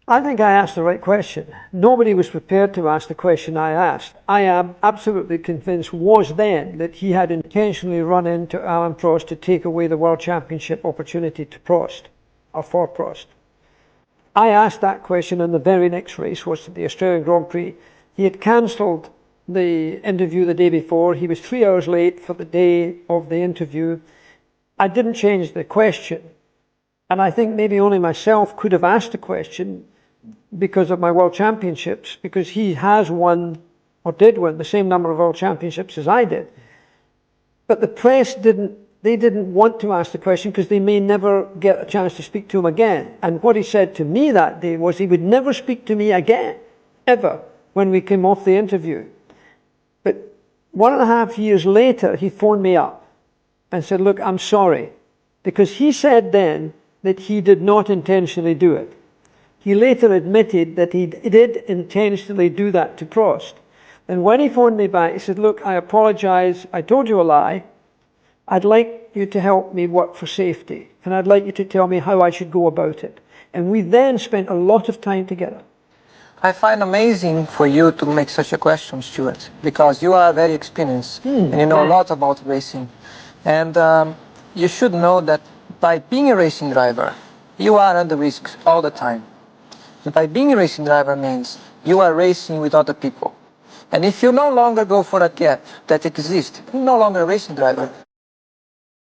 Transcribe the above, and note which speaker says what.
Speaker 1: I think I asked the right question. Nobody was prepared to ask the question I asked. I am absolutely convinced, was then, that he had intentionally run into Alain Prost to take away the World Championship opportunity to Prost, or for Prost. I asked that question in the very next race, was the Australian Grand Prix. He had cancelled the interview the day before. He was 3 hours late for the day of the interview. I didn't change the question. And I think maybe only myself could have asked the question because of my World Championships, because he has won, or did win, the same number of World Championships as I did. But the press didn't want to ask the question because they may never get a chance to speak to him again. And what he said to me that day was he would never speak to me again, ever, when we came off the interview. But 1.5 years later, he phoned me up and said, look, I'm sorry, because he said then that he did not intentionally do it. He later admitted that he did intentionally do that to Prost. And when he phoned me back, he said, look, I apologize. I told you a lie. I'd like you to help me work for safety. And I'd like you to tell me how I should go about it. And we then spent a lot of time together.
Speaker 2: I find amazing for you to make such a question, Stewart, because you are very experienced and you know a lot about racing. And you should know that by being a racing driver, you are under risk all the time. And by being a racing driver means you are racing with other people. And if you no longer go for a gap that exists, you're no longer a racing driver,